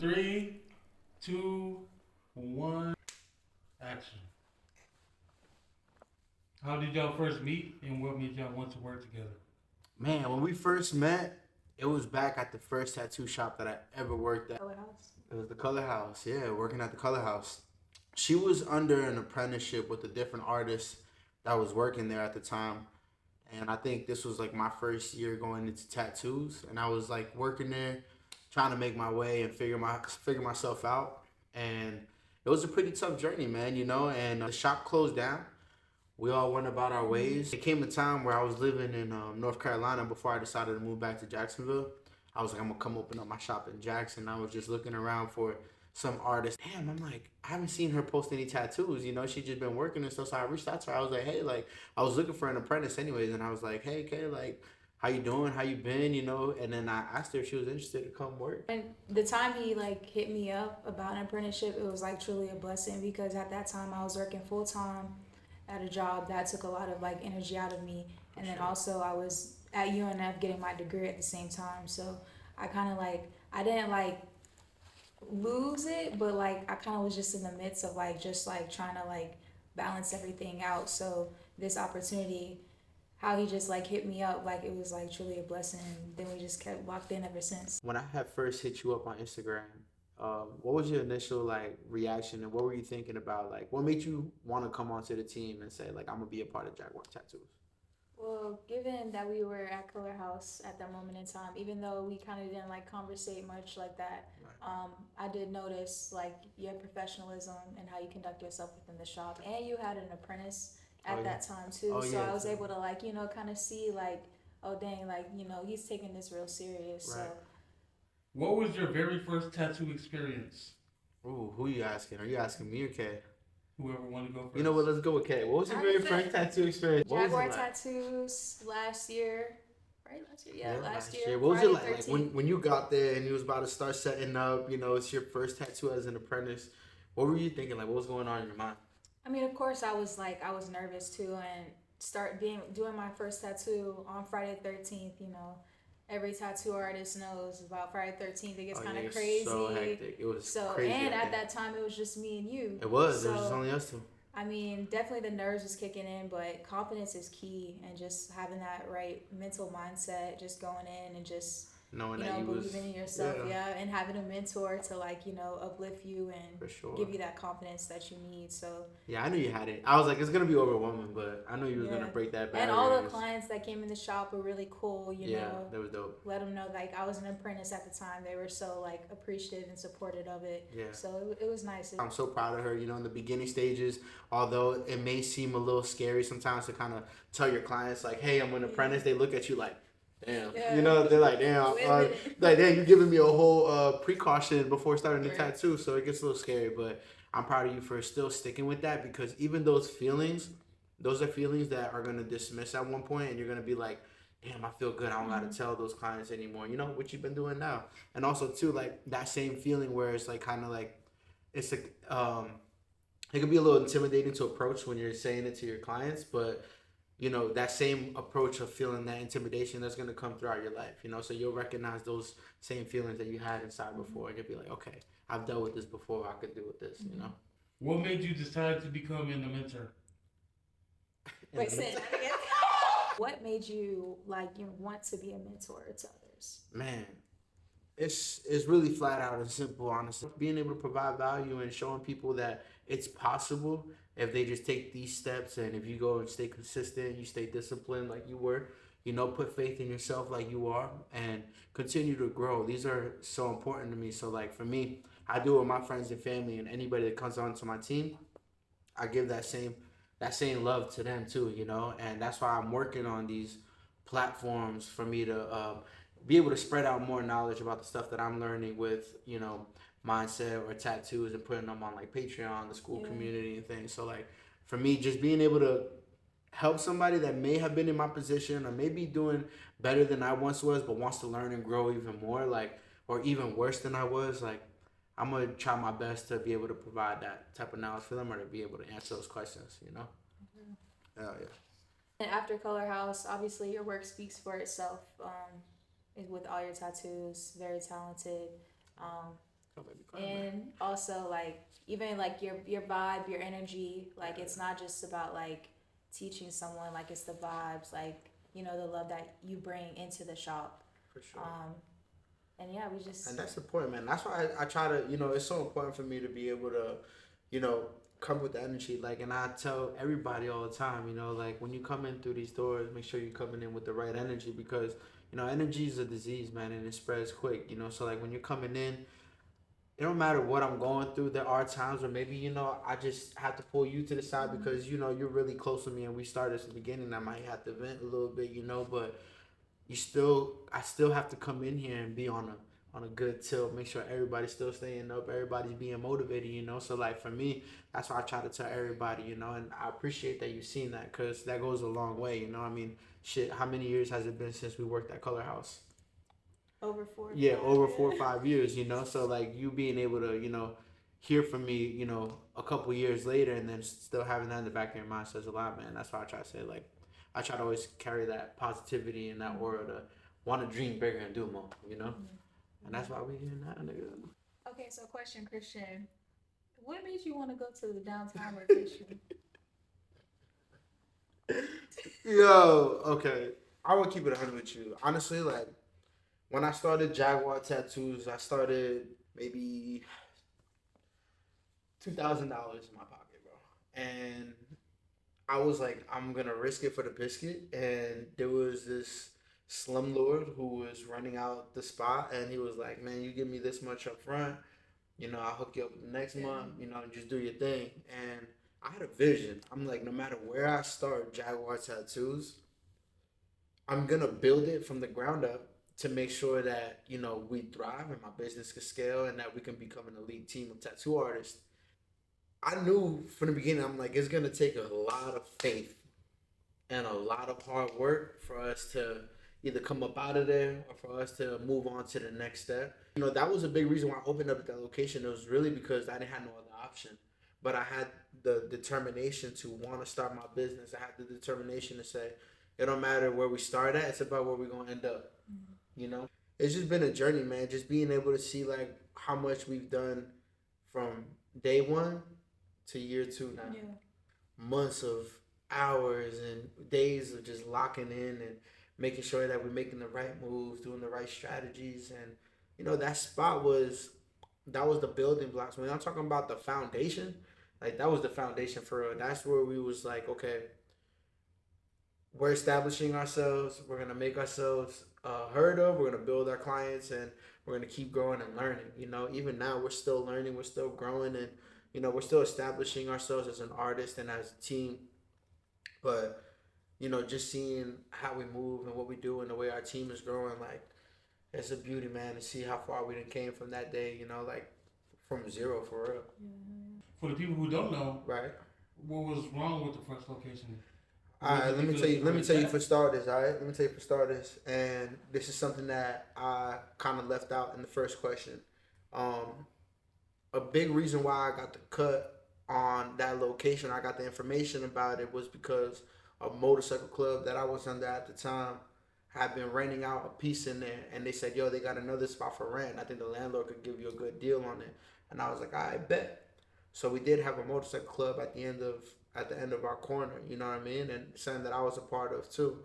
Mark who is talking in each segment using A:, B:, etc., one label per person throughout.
A: Three, two, one, action. How did y'all first meet, and what made y'all want to work together?
B: Man, when we first met, it was back at the first tattoo shop that I ever worked at.
C: Color House.
B: It was the Color House, yeah, working at the Color House. She was under an apprenticeship with a different artist that was working there at the time. And I think this was like my first year going into tattoos. And I was like working there, trying to make my way and figure myself out. And it was a pretty tough journey, man, and the shop closed down. We all went about our ways. It came a time where I was living in North Carolina before I decided to move back to Jacksonville. I was like, I'm gonna come open up my shop in Jackson. I was just looking around for some artist. Damn, I'm like, I haven't seen her post any tattoos. She just been working and stuff. So I reached out to her. I was like, hey, like, I was looking for an apprentice anyways. And I was like, hey, Kay, like, how you doing? How you been? And then I asked her if she was interested to come work.
C: And the time he like hit me up about an apprenticeship, it was like truly a blessing because at that time I was working full time at a job that took a lot of like energy out of me. And then also I was at UNF getting my degree at the same time. So I kind of like, I didn't like lose it, but like I kind of was just in the midst of like just like trying to like balance everything out. So this opportunity, how he just like hit me up, like it was like truly a blessing. Then we just kept locked in ever since.
B: When I had first hit you up on Instagram, what was your initial like reaction, and what were you thinking about? Like, what made you want to come onto the team and say like, I'm gonna be a part of Jaguar Tattoos?
C: Well, given that we were at Color House at that moment in time, even though we kind of didn't like conversate much like that,
B: Right.
C: I did notice like your professionalism and how you conduct yourself within the shop, and you had an apprentice at that time too.
B: Oh,
C: so
B: yeah,
C: I was
B: too.
C: able to like kind of see like, oh dang, like he's taking this real serious.
B: Right.
C: So
A: What was your very first tattoo experience?
B: Ooh, who you asking? Are you asking me or Kay?
A: Whoever want to go first.
B: You know what? Let's go with Kay. What was your very first tattoo experience? What
C: Jaguar
B: was it like?
C: Tattoos last year, right? Last year, yeah, last year.
B: What was it
C: Friday
B: like?
C: 13th.
B: When you got there and you was about to start setting up? It's your first tattoo as an apprentice. What were you thinking? Like, what was going on in your mind?
C: I mean, of course, I was nervous too, and doing my first tattoo on Friday 13th. Every tattoo artist knows about Friday 13th. It gets kind of crazy.
B: So hectic. It was crazy.
C: And at that time, it was just me and you.
B: It was just only us two.
C: I mean, definitely the nerves was kicking in, but confidence is key, and just having that right mental mindset, just going in and just
B: knowing that you
C: believing in yourself, and having a mentor to uplift you and
B: for sure
C: give you that confidence that you need. So
B: yeah, I knew you had it. I was like, it's gonna be overwhelming, but I knew you was gonna break that barrier.
C: And all the clients that came in the shop were really cool.
B: That was dope.
C: Let them know like I was an apprentice at the time. They were so like appreciative and supportive of it.
B: Yeah.
C: So it was nice.
B: I'm so proud of her. In the beginning stages, although it may seem a little scary sometimes to kind of tell your clients like, hey, I'm an apprentice. They look at you like, damn. They're like, damn. Like, damn, you're giving me a whole precaution before starting the tattoo. So it gets a little scary, but I'm proud of you for still sticking with that, because even those are feelings that are going to dismiss at one point, and you're going to be like, damn, I feel good. I don't got to tell those clients anymore. What you've been doing now. And also, too, like that same feeling where it's like kind of like, it's like, it can be a little intimidating to approach when you're saying it to your clients, but that same approach of feeling that intimidation that's going to come throughout your life, so you'll recognize those same feelings that you had inside before, and you'll be like, okay, I've dealt with this before, I could deal with this,
A: What made you decide to become a mentor?
C: Wait, say that again. What made you want to be a mentor to others?
B: Man, it's really flat out and simple, honestly. Being able to provide value and showing people that it's possible if they just take these steps, and if you go and stay consistent, you stay disciplined like you were, put faith in yourself like you are, and continue to grow. These are so important to me. So like for me, I do it with my friends and family, and anybody that comes onto my team, I give that same love to them too, and that's why I'm working on these platforms for me to be able to spread out more knowledge about the stuff that I'm learning with, mindset or tattoos, and putting them on like Patreon, the school community and things. So like for me, just being able to help somebody that may have been in my position or maybe doing better than I once was, but wants to learn and grow even more, like, or even worse than I was, like, I'm going to try my best to be able to provide that type of knowledge for them, or to be able to answer those questions, Hell yeah.
C: And after Color House, obviously your work speaks for itself. With all your tattoos, very talented. also like even like your vibe, your energy, like it's not just about like teaching someone, like it's the vibes, like the love that you bring into the shop.
B: For sure.
C: And yeah, we just
B: And that's important, man. That's why I try to, it's so important for me to be able to, you know, come with the energy. Like, and I tell everybody all the time, like when you come in through these doors, make sure you're coming in with the right energy because, energy is a disease, man, and it spreads quick, So, like, when you're coming in, it don't matter what I'm going through. There are times where maybe, I just have to pull you to the side because, you're really close to me and we started at the beginning. I might have to vent a little bit, but I still have to come in here and be on a good tilt, make sure everybody's still staying up, everybody's being motivated, So like for me, that's why I try to tell everybody, and I appreciate that you've seen that because that goes a long way, I mean, shit, how many years has it been since we worked at Color House?
C: over 4
B: Yeah, over 4 or 5 years, So like you being able to, hear from me, a couple years later, and then still having that in the back of your mind says a lot, man. That's why I try to say like, I try to always carry that positivity and that aura to want to dream bigger and do more, And that's why we here now, nigga.
C: Okay, so question, Christian. What made you want to go to the downtown location?
B: Yo, okay. I will keep it 100 with you. Honestly, like, when I started Jaguar Tattoos, I started maybe $2,000 in my pocket, bro. And I was like, I'm going to risk it for the biscuit. And there was this slumlord who was running out the spot. And he was like, man, you give me this much up front. I'll hook you up next month, just do your thing. And I had a vision. I'm like, no matter where I start Jaguar Tattoos, I'm going to build it from the ground up to make sure that, we thrive and my business can scale and that we can become an elite team of tattoo artists. I knew from the beginning, I'm like, it's going to take a lot of faith and a lot of hard work for us to either come up out of there or for us to move on to the next step. That was a big reason why I opened up at that location. It was really because I didn't have no other option. But I had the determination to want to start my business. I had the determination to say, it don't matter where we start at, it's about where we're going to end up. It's just been a journey, man. Just being able to see like how much we've done from day one to year 2 now. Yeah. Months of hours and days of just locking in and making sure that we're making the right moves, doing the right strategies. And, that spot that was the building blocks. When I'm talking about the foundation, like that was the foundation for real. That's where we was like, okay, we're establishing ourselves. We're going to make ourselves heard of. We're going to build our clients and we're going to keep growing and learning. Even now we're still learning. We're still growing and, we're still establishing ourselves as an artist and as a team. But, just seeing how we move and what we do and the way our team is growing, like, it's a beauty, man, to see how far we came from that day, like, from zero, for real.
A: For the people who don't know,
B: right,
A: what was wrong with the first location?
B: All right, let me tell you for starters, and this is something that I kind of left out in the first question. A big reason why I got the cut on that location, I got the information about it, was because a motorcycle club that I was under at the time had been renting out a piece in there, and they said, yo, they got another spot for rent. I think the landlord could give you a good deal on it. And I was like, I bet. So we did have a motorcycle club at the end of our corner, you know what I mean? And something that I was a part of too.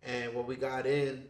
B: And when we got in,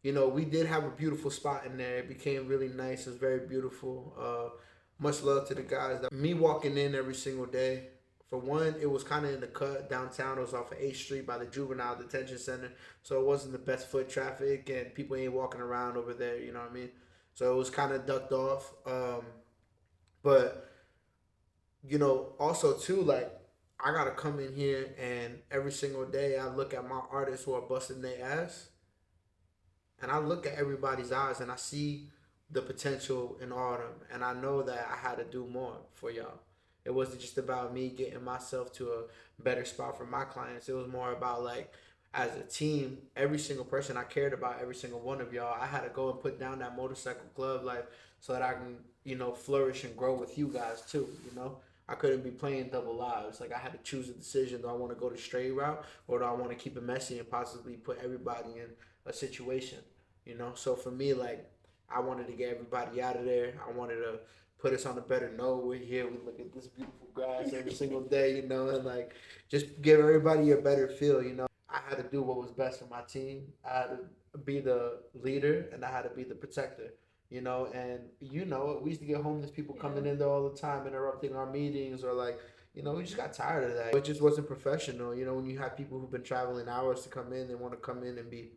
B: we did have a beautiful spot in there. It became really nice. It was very beautiful. Much love to the guys. Me walking in every single day. For one, it was kind of in the cut downtown. It was off of 8th Street by the Juvenile Detention Center. So it wasn't the best foot traffic and people ain't walking around over there, you know what I mean? So it was kind of ducked off. But, also too, like, I got to come in here and every single day I look at my artists who are busting their ass. And I look at everybody's eyes and I see the potential in all of them. And I know that I had to do more for y'all. It wasn't just about me getting myself to a better spot for my clients. It was more about, like, as a team, every single person I cared about, every single one of y'all, I had to go and put down that motorcycle club life so that I can, flourish and grow with you guys too, I couldn't be playing double lives. Like, I had to choose a decision. Do I want to go the straight route or do I want to keep it messy and possibly put everybody in a situation, So for me, like, I wanted to get everybody out of there. I wanted to put us on a better note. We're here. We look at this beautiful grass every single day, you know, and like just give everybody a better feel, you know. I had to do what was best for my team. I had to be the leader and I had to be the protector, you know. And you know, we used to get homeless people coming in there all the time, interrupting our meetings, or like, you know, we just got tired of that. It just wasn't professional, you know. When you have people who've been traveling hours to come in, they want to come in and be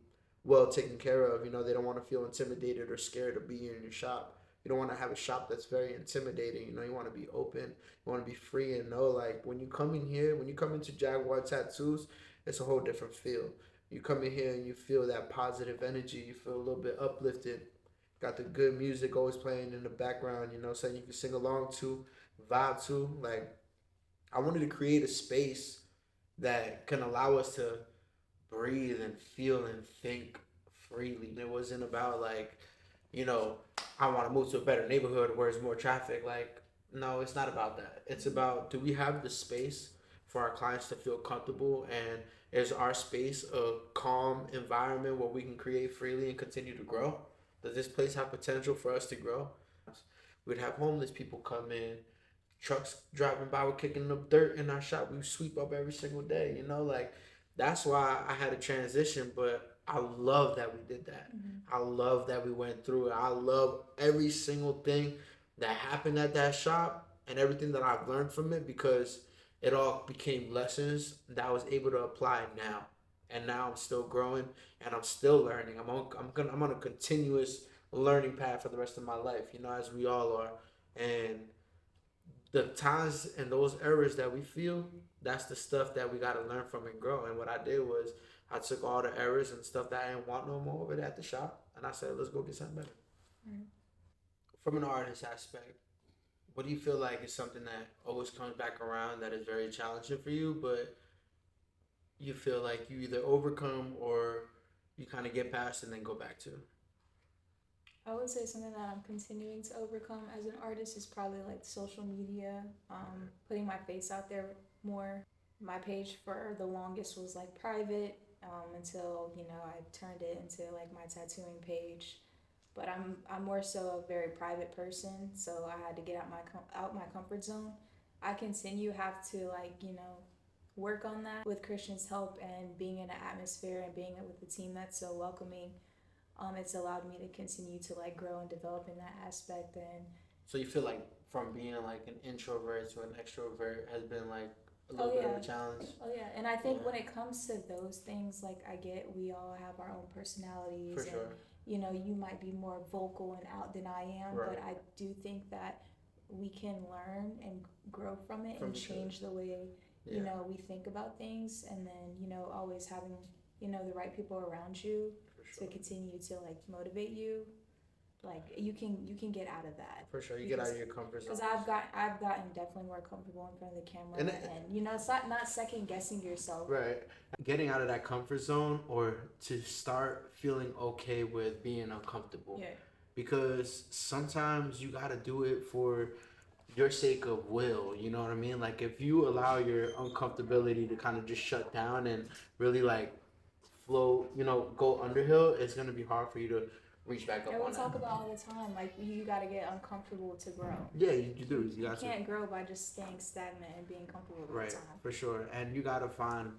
B: well taken care of. You know, they don't want to feel intimidated or scared to be in your shop. You don't want to have a shop that's very intimidating. You know, you want to be open. You want to be free and know, like, when you come in here, when you come into Jaguar Tattoos, it's a whole different feel. You come in here and you feel that positive energy. You feel a little bit uplifted. Got the good music always playing in the background, you know, something you can sing along to, vibe to. Like, I wanted to create a space that can allow us to breathe and feel and think freely. It wasn't about like, you know, I want to move to a better neighborhood where there's more traffic. Like, no, it's not about that. It's about, do we have the space for our clients to feel comfortable, and is our space a calm environment where we can create freely and continue to grow? Does this place have potential for us to grow? We'd have homeless people come in, trucks driving by, we're kicking up dirt in our shop. We sweep up every single day, you know, like that's why I had a transition, but I love that we did that. I love that we went through it. I love every single thing that happened at that shop and everything that I've learned from it, because it all became lessons that I was able to apply now. And now I'm still growing and I'm still learning. I'm on a continuous learning path for the rest of my life, you know, as we all are. And the times and those errors that we feel, that's the stuff that we got to learn from and grow. And what I did was I took all the errors and stuff that I didn't want no more over there at the shop, and I said, let's go get something better. From an artist aspect, what do you feel like is something that always comes back around that is very challenging for you, but you feel like you either overcome or you kind of get past and then go back to?
C: I would say something that I'm continuing to overcome as an artist is probably like social media, putting my face out there more. My page for the longest was like private, until, you know, I turned it into like my tattooing page. But I'm more so a very private person, so I had to get out my comfort zone. I have to, like, you know, work on that with Christian's help and being in an atmosphere and being with a team that's so welcoming. It's allowed me to continue to like grow and develop in that aspect. And
B: so you feel like from being like an introvert to an extrovert has been like a little bit of a challenge?
C: Oh yeah, and I think when it comes to those things, like we all have our own personalities.
B: For sure.
C: And, you know, you might be more vocal and out than I am, but I do think that we can learn and grow from it and change the way, you know, we think about things. And then, you know, always having, you know, the right people around you to continue to like motivate you. Like you can get out of that. For sure, you get out of your comfort zone. Because I've gotten definitely more comfortable in front of the camera, and you know, it's not second guessing yourself. Right,
B: getting out of that comfort zone, or to start feeling okay with being uncomfortable. Yeah. Because sometimes you gotta do it for your sake of will. You know what I mean? Like if you allow your uncomfortability to kind of just shut down and really like flow, you know, go underhill, it's gonna be hard for you to reach back up. And we talk about all the time, like you gotta get uncomfortable to grow. Yeah, you do. You can't grow by just staying stagnant and being comfortable all the time. For sure. And you gotta find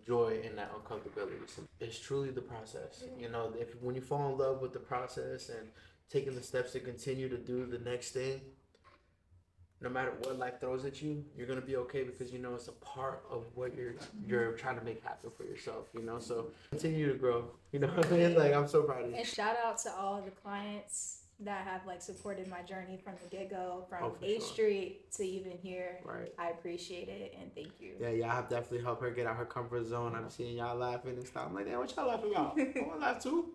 B: joy in that uncomfortability. So it's truly the process. You know, when you fall in love with the process and taking the steps to continue to do the next thing, no matter what life throws at you, you're gonna be okay, because you know it's a part of what you're trying to make happen for yourself, you know. So continue to grow, you know what I mean? Like I'm so proud of you. And shout out to all the clients that have like supported my journey from the get-go, from 8th Street to even here. Right. I appreciate it and thank you. Yeah, y'all have definitely helped her get out her comfort zone. I'm seeing y'all laughing and stuff. I'm like, damn, what y'all laughing about? I want to laugh too.